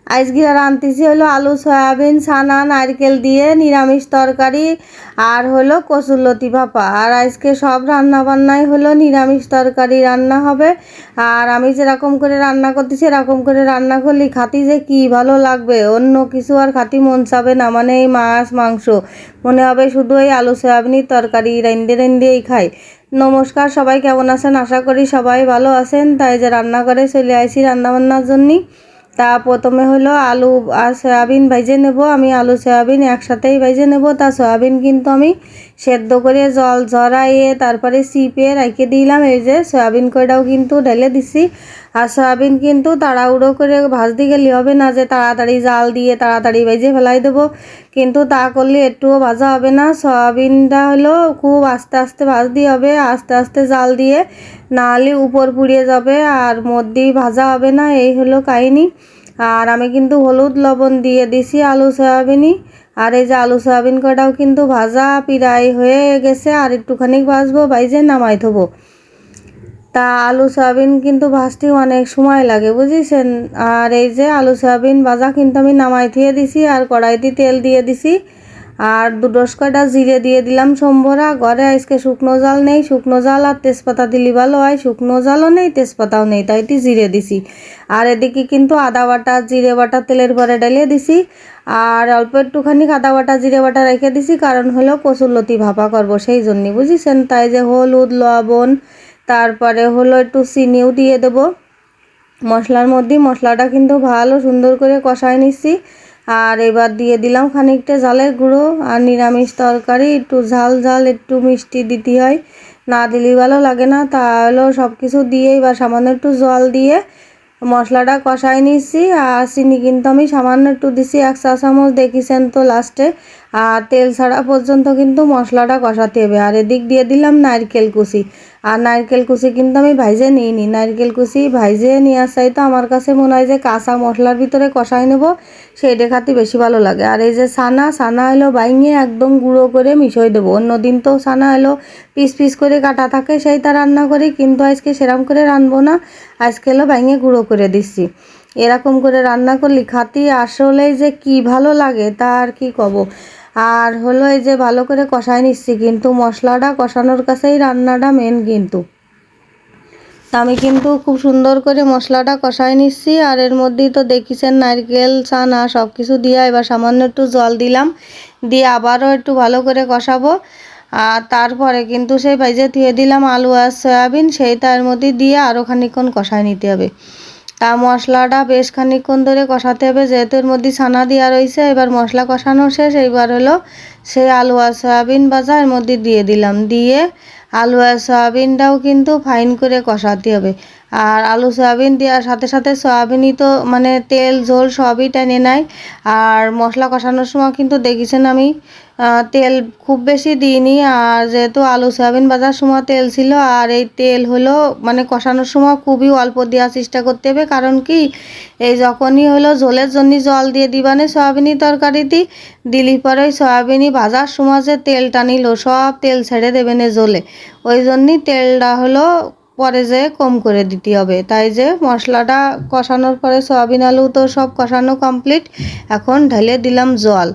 আজকে রাঁধতেছি হলো আলু সয়াবিন ছানা নারকেল দিয়ে নিরামিষ তরকারি আর হলো কচুরলতি ভাপা। আর আজকে সব রান্না বান্নাই হলো নিরামিষ তরকারি রান্না হবে। আর আমি যেরকম করে রান্না করতেছি এরকম করে রান্না করলে খাতি যে কি ভালো লাগবে, অন্য কিছু আর খাতি মন চাবে না। মানে এই মাছ মাংস মনে হবে শুধু এই আলু সয়াবিনের তরকারি রেঁধেই খাই। নমস্কার, সবাই কেমন আছেন? আশা করি সবাই ভালো আছেন। তাই যে রান্না করে চলে আইছি রান্নাবান্নার জন্যই। তা প্রথমে হলো আলু আর সয়াবিন ভেজে নেব। আমি আলু সয়াবিন একসাথেই ভেজে নেব। তা সয়াবিন কিন্তু আমি সেদ্ধ করে জল ঝরাইয়ে তারপরে চিপে রেখে দিলাম। এই যে সয়াবিন কয়টাও কিন্তু ঢেলে দিছি। আর সয়াবিন কিন্তু তাড়াহুড়ো করে ভাজতে গেলে হবে না যে তাড়াতাড়ি জাল দিয়ে তাড়াতাড়ি ভেজে ফেলাই দেবো, কিন্তু তা করলে একটুও ভাজা হবে না। সয়াবিনটা হলো খুব আস্তে আস্তে ভাজতে হবে, আস্তে আস্তে জাল দিয়ে, নাহলে উপর পুড়িয়ে যাবে আর মধ্যেই ভাজা হবে না। এই হলো কাহিনি। আর আমি কিন্তু হলুদ লবণ দিয়ে দিছি আলু সয়াবিনই। আর এই যে আলু সয়াবিন কটাও কিন্তু ভাজা প্রায় হয়ে গেছে, আর একটুখানি ভাজবো, ভাইজে নামাই থবো। তা আলু সয়াবিন কিন্তু ভাজতে অনেক সময় লাগে, বুঝেছেন। আর এই যে আলু সয়াবিন ভাজা কিন্তু আমি নামাই থিয়ে দিছি, আর কড়াইতে তেল দিয়ে দিছি, আর দুটোস কয়টা জিরে দিয়ে দিলাম সম্বরা। ঘরে আজকে শুকনো জাল নেই, শুকনো জাল আর তেজপাতা দিলি ভালো হয়। শুকনো জালও নেই, তেজপাতাও নেই, তাইটি জিরে দিছি। আর এদিকে কিন্তু আদা বাটা জিরে বাটা তেলের পরে ঢেলে দিছি, আর অল্প একটুখানি আদা বাটা জিরে বাটা রেখে দিছি, কারণ হলো কচুরলতি ভাপা করবো সেই জন্যই, বুঝেছেন। তাই যে হলুদ লবণ তারপরে হলো একটু চিনিও দিয়ে দেবো মশলার মধ্যে। মশলাটা কিন্তু ভালো সুন্দর করে কষায় নিচ্ছি। আর এবার দিয়ে দিলাম খানিকটা জালের গুঁড়ো। আর নিরামিষ তরকারি একটু ঝাল ঝাল একটু মিষ্টি দিতে হয়, না দিলে ভালো লাগে না। তাহলেও সব কিছু দিয়ে এবার সামান্য একটু জল দিয়ে মশলাটা কষাই নিচ্ছি। আর চিনি কিন্তু আমি সামান্য একটু দিছি, 1 চা চামচ, দেখেছেন তো লাস্টে। আর তেল ছাড়া পর্যন্ত কিন্তু মশলাটা কষাতে হবে। আর এদিক দিয়ে দিলাম নারকেল কুচি। আর নারকেল কুচি কিন্তু আমি ভাইজে নিইনি, নারকেল কুচি ভাইজে নেওয়ার চাইতে আমার কাছে মনে হয় যে কাঁচা মশলার ভিতরে কষাই নেব, সেইটা খাতে বেশি ভালো লাগে। আর এই যে ছানা হলো বাইঙে একদম গুঁড়ো করে মিশিয়ে দেবো। অন্যদিন তো ছানা হলো পিস পিস করে কাটা থাকে, সেইটা রান্না করি, কিন্তু আজকে সেরকম করে রানবো না। আজকে হলো বাইঙে গুঁড়ো করে দিচ্ছি। এরকম করে রান্না করলে খাতি আসলেই যে কি ভালো লাগে তা আর কি কব। আর হলো এই যে ভালো করে কষাই নিচ্ছি, কিন্তু মশলাটা কষানোর কাছেই রান্নাটা মেন কিন্তু। তা আমি কিন্তু খুব সুন্দর করে মশলাটা কষাই নিচ্ছি। আর এর মধ্যেই তো দেখেছেন নারকেল ছানা সব কিছু দিয়ে এবার সামান্য একটু জল দিলাম, দিয়ে আবারও একটু ভালো করে কষাবো। আর তারপরে কিন্তু সেই ভেজে ধুয়ে দিলাম আলু আর সয়াবিন, সেই তার মধ্যে দিয়ে আরও খানিকক্ষণ কষাই নিতে হবে। তা মশলাটা বেশ খানিকক্ষণ ধরে কষাতে হবে, যেহেতু এর মধ্যে ছানা দেওয়া রয়েছে। এবার মশলা কষানো শেষ, এইবার হলো সেই আলু আর সয়াবিন ভাজা এর মধ্যে দিয়ে দিলাম, দিয়ে আলু আর সয়াবিনটাও কিন্তু ফাইন করে কষাতে হবে। আর আলু সয়াবিন দেওয়ার সাথে সাথে সয়াবিনই তো মানে তেল ঝোল সবই টেনে নেয়। আর মশলা কষানোর সময় কিন্তু দেখেছেন আমি তেল খুব বেশি দিইনি। আর যেহেতু আলু সয়াবিন ভাজার সময় তেল ছিল, আর এই তেল হলো মানে কষানোর সময় খুবই অল্প দেওয়ার চেষ্টা করতে হবে। কারণ কি, এই যখনই হলো ঝোলের জন্য জল দিয়ে দিবানে সয়াবিনই তরকারিতে দিলি পরে ওই সয়াবিনই ভাজার সময় যে তেলটা নিল সব তেল ছেড়ে দেবেন ঝোলে, ওই জন্যই তেলটা হলো পরে যে কম করে দিতে হবে। তাই যে মশলাটা কষানোর পরে সয়াবিন আলু তো সব কষানো কমপ্লিট, এখন ঢেলে দিলাম জল,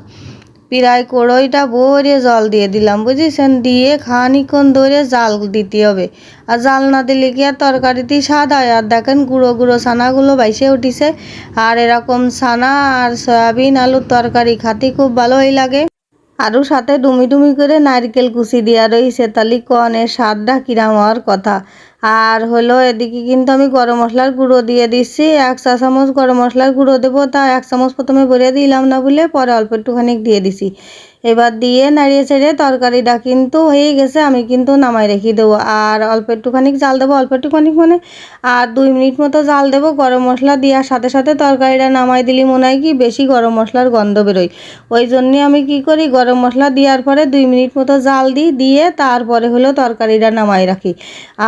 প্রায় কড়াইটা ভরে জল দিয়ে দিলাম, বুঝেছেন। দিয়ে খানিকক্ষণ ধরে জাল দিতে হবে। আর জাল না দিলে কি আর তরকারিতে স্বাদ হয়? আর দেখেন গুঁড়ো গুঁড়ো ছানাগুলো বাইসে উঠিছে। আর এরকম ছানা আর সয়াবিন আলুর তরকারি খাতে খুব ভালোই লাগে। আরও সাথে ডুমি ডুমি করে নারকেল কুচি দেওয়া রয়েছে, তাহলে কনের স্বাদটা কিরাম হওয়ার কথা। আর হলো এদিকে কিন্তু আমি গরম মশলার গুঁড়ো দিয়ে দিচ্ছি, 1 চা চামচ গরম মশলার গুঁড়ো দেবো। তা 1 চামচ প্রথমে ভরে দিলাম না বলে পরে অল্প একটুখানি দিয়ে দিছি। এবার দিয়ে নাড়িয়ে ছেড়ে তরকারিটা কিন্তু হয়ে গেছে, আমি কিন্তু নামাই রেখে দেবো। আর অল্প একটুখানি জাল দেবো, অল্প একটুখানি মানে আর 2 মিনিট মতো জাল দেবো। গরম মশলা দেওয়ার সাথে সাথে তরকারিটা নামাই দিলি মনে হয় কি বেশি গরম মশলার গন্ধ বেরোয়, ওই জন্যে আমি কি করি গরম মশলা দেওয়ার পরে 2 মিনিট মতো জাল দিই, দিয়ে তারপরে হলো তরকারিটা নামাই রাখি।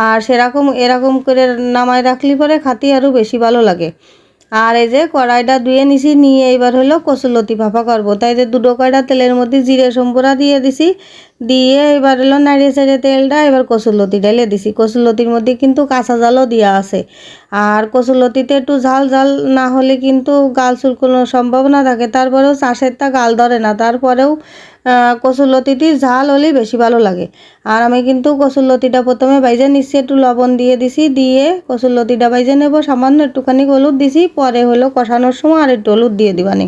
আর এরকম করে নামাই রাখলে পরে খাতে আরও বেশি ভালো লাগে। আর এই যে কড়াইটা ধুয়ে নিছি, নিয়ে এবার হলো কচুরলতি ভাপা করবো। তাই যে দুটো কড়াইটা তেলের মধ্যে জিরে সম্পুরা দিয়ে দিছি, দিয়ে এবার হলো নাড়িয়ে চাড়িয়ে তেলটা এবার কচুরলতি ঢেলে দিছি। কচুরলতির মধ্যে কিন্তু কাঁচা জালও দেওয়া আছে, আর কচুরলতিতে একটু ঝাল ঝাল না হলে কিন্তু গাল চুলকোনোর সম্ভাবনা থাকে। তারপরেও চাষেরটা গাল ধরে না, তারপরেও কচুরলতিটি ঝাল হলেই বেশি ভালো লাগে। আর আমি কিন্তু কচুরলতিটা প্রথমে বাইজে নিচ্ছি, একটু লবণ দিয়ে দিছি, দিয়ে কচুরলতিটা বাইজে নেব, সামান্য একটুখানি হলুদ দিছি, পরে হলো কষানোর সময় আর একটু হলুদ দিয়ে দিবানি।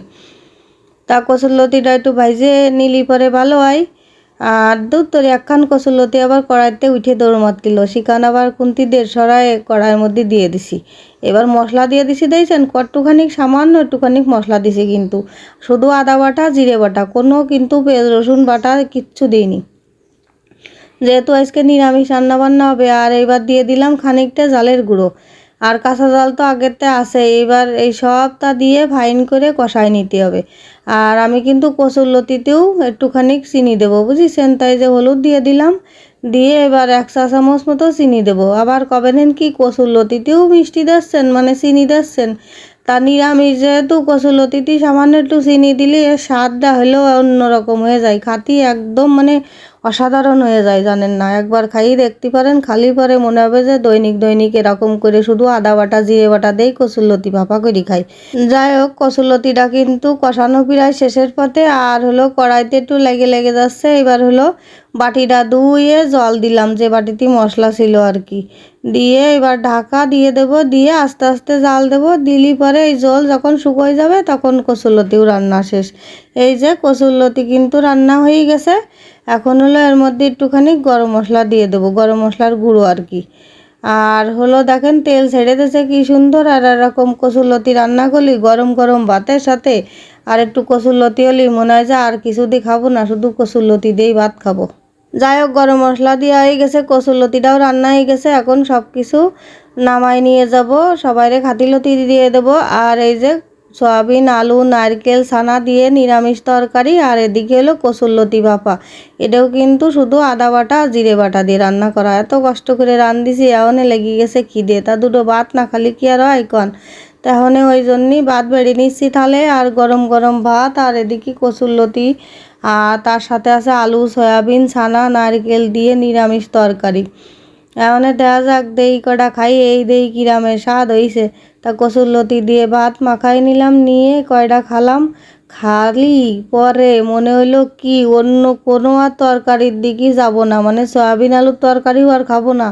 তা কচুরলতিটা একটু ভাইজে নিলি পরে ভালো হয়। আর দুধ তরি একখান কচুরলতি আবার কড়াইতে উঠে দৌড় মারতিল, সেখান আবার কুন্তি দেড় সরাই কড়াইয়ের মধ্যে দিয়ে দিছি। এবার মশলা দিয়ে দিছি, দিয়েছেন কট্টুখানি সামান্য একটুখানি মশলা দিছি, কিন্তু শুধু আদা বাটা জিরে বাটা, কোনো কিন্তু পেঁয়াজ রসুন বাটা কিচ্ছু দিইনি, যেহেতু আজকে নিরামিষ রান্নাবান্না হবে। আর এবার দিয়ে দিলাম খানিকটা জালের গুঁড়ো, আর কাঁচা জাল তো আগেরতে আছে। এবার এই সবটা দিয়ে ফাইন করে কষাই নিতে হবে। আর আমি কিন্তু কচুরলতিতেও একটুখানি চিনি দেবো, বুঝেছেন, তাই যে হলুদ দিয়ে দিলাম, দিয়ে এবার 1 চা চামচ মতো চিনি দেবো। আবার কবেন কি কচুরলতিতেও মিষ্টি দিচ্ছেন, মানে চিনি দিচ্ছেন, তা নিরামিষ যেহেতু কচুরলতিতে সামান্য একটু চিনি দিলে এর স্বাদটা হলেও অন্যরকম হয়ে যায়, খাতি একদম মানে অসাধারণ হয়ে যায়, জানেন না, একবার খাইয়ে দেখতে পারেন, খালি পরে মনে হবে যে দৈনিক দৈনিক এরকম করে শুধু আদা বাটা জিরে বাটা দিয়ে কচুরলতি ভাপা করে খাই। যাই হোক, কচুরলতিটা কিন্তু কষানো প্রায় শেষের পথে, আর হলো কড়াইতে একটু লেগে লেগে যাচ্ছে। এবার হলো বাটিটা ধুয়ে জল দিলাম, যে বাটিতে মশলা ছিল আর কি, দিয়ে এবার ঢাকা দিয়ে দেব, দিয়ে আস্তে আস্তে জাল দেব। দিলি পরে এই জল যখন শুকোয় যাবে তখন কচুরলতিও রান্না শেষ। এই যে কচুরলতি কিন্তু রান্না হয়ে গেছে। এখন হলো এর মধ্যে একটুখানি গরম মশলা দিয়ে দেবো, গরম মশলার গুঁড়ো আর কি। আর হলো দেখেন তেল ছেড়ে দিয়েছে কি সুন্দর। আর এরকম কচুরলতি রান্না করলি গরম গরম ভাতের সাথে আর একটু কচুরলতি হলেই মনে হয় যে আর কিছু দিয়ে খাবো না, শুধু কচুরলতি দিয়েই ভাত খাবো। যাই হোক, গরম মশলা দেওয়া হয়ে গেছে, কচুরলতিটাও রান্না হয়ে গেছে। এখন সব কিছু নামাই নিয়ে যাব, সবাইরে খাতিলতি দিয়ে দেবো। আর এই যে সয়াবিন আলু নারকেল ছানা দিয়ে নিরামিষ তরকারি, আর এদিকে হলো কচুরলতি ভাপা। এটাও কিন্তু শুধু আদা বাটা জিরে বাটা দিয়ে রান্না করা। এত কষ্ট করে রান্ধিছি, এমন লেগে গেছে খিদে, তা দুটো ভাত না খালি কি আর হয় কন। তাহলে ওই জন্যই ভাত বেড়ে নিচ্ছি তাহলে, আর গরম গরম ভাত, আর এদিকে কচুরলতি, আর তার সাথে আছে আলু সয়াবিন ছানা নারকেল দিয়ে নিরামিষ তরকারি। এখন দেখা যাক দেই কটা খাই, এই দেই কিরামের স্বাদ হয়েছে। তা কচুরলতি দিয়ে ভাত মাখাই নিলাম, নিয়ে কয়টা খালাম, খালি পরে মনে হইলো কি অন্য কোনো আর তরকারির দিকে যাব না, মানে সয়াবিন আলুর তরকারিও আর খাবো না,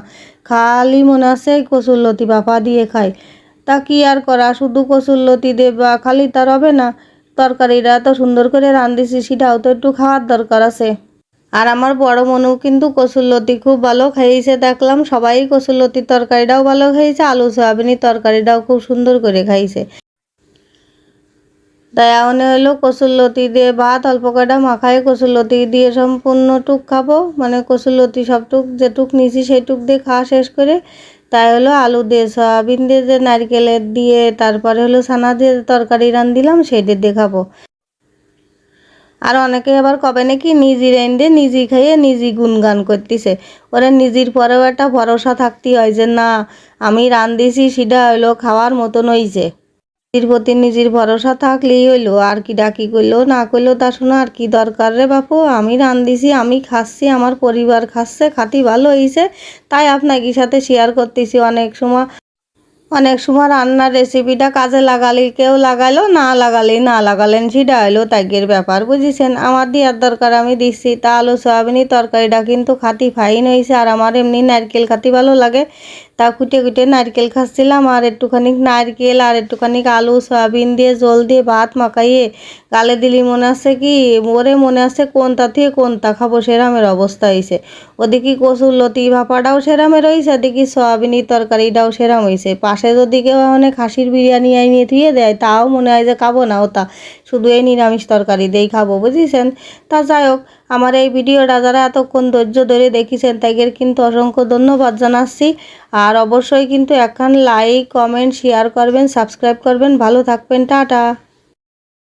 খালি মনে আছে কচুরলতি ভাপা দিয়ে খাই। তা কি আর করা, শুধু কচুরলতি দেবা খালি তার হবে না, তরকারিটা এত সুন্দর করে রান্ধিছি সেটাও তো একটু খাওয়ার দরকার আছে। আর আমার বড় মনেও কিন্তু কচুরলতি খুব ভালো খাইয়েছে, দেখলাম সবাই কচুরলতির তরকারিটাও ভালো খাইছে, আলু সয়াবিনের তরকারিটাও খুব সুন্দর করে খাইছে। তাই মনে হলো কচুরলতি দিয়ে ভাত অল্প কয়টা মাখায় কচুরলতি দিয়ে সম্পূর্ণ টুক খাবো, মানে কচুরলতি সবটুক যেটুক নিয়েছি সেইটুক দিয়ে খাওয়া শেষ করে, তাই হলো আলু দিয়ে সয়াবিন দিয়ে যে নারকেলের দিয়ে তারপরে হলো ছানা দিয়ে তরকারি রান্ধিলাম সেইটা দিয়ে খাবো। আর অনেকে আবার কবে নাকি নিজে রেঁধে নিজে খাইয়ে নিজে গুণগান করতেছে, ওরা নিজের পরেও একটা ভরসা থাকতে হয় যে না আমি রান্ধিছি সেটা হইলো খাওয়ার মতন হইছে। নিজের প্রতি নিজের ভরসা থাকলেই হইলো, আর কি ডাকি করলেও না করলেও তা শোনা আর কি দরকার রে বাপু, আমি রান্ধিছি আমি খাচ্ছি আমার পরিবার খাচ্ছে, খাতি ভালো হয়েছে, তাই আপনাকে সাথে শেয়ার করতেছি। অনেক সময় রান্নার রেসিপিটা কাজে লাগালে কেউ লাগালো, না লাগালে না লাগালেন, সেটা হলো তাইগের ব্যাপার, বুঝেছেন। আমার দেওয়ার দরকার আমি দিচ্ছি। তা আলু সয়াবিনের তরকারিটা কিন্তু খাতি ফাইন হয়েছে, আর আমার এমনি নারকেল খাতি ভালো লাগে, তা কুটে কুটে নারকেল খাচ্ছিলাম, আর একটুখানি নারকেল আর একটুখানি আলু সয়াবিন দিয়ে জল দিয়ে ভাত মাখাইয়ে গালে দিলি মনে আছে কি ওরে মনে আছে কোনটা থেকে কোনটা খাবো সেরামের অবস্থা হয়েছে। ওদিকে কচুরলতি ভাপাটাও সেরামের হয়েছে, ওদিকে সয়াবিনের তরকারিটাও সেরাম হয়েছে। পাশে যদি কেউ অনেক খাসির বিরিয়ানি আনিয়ে ধুয়ে দেয় তাও মনে হয় যে খাবো না, ওটা শুধু এই নিরামিষ তরকারি দিয়েই খাবো, বুঝেছেন। তা যাই হোক, আমার এই ভিডিওটা যারা এতক্ষণ ধৈর্য ধরে দেখেছেন তাদের কিন্তু অসংখ্য ধন্যবাদ জানাচ্ছি। আর অবশ্যই কিন্তু একখান লাইক কমেন্ট শেয়ার করবেন, সাবস্ক্রাইব করবেন, ভালো থাকবেন, টাটা।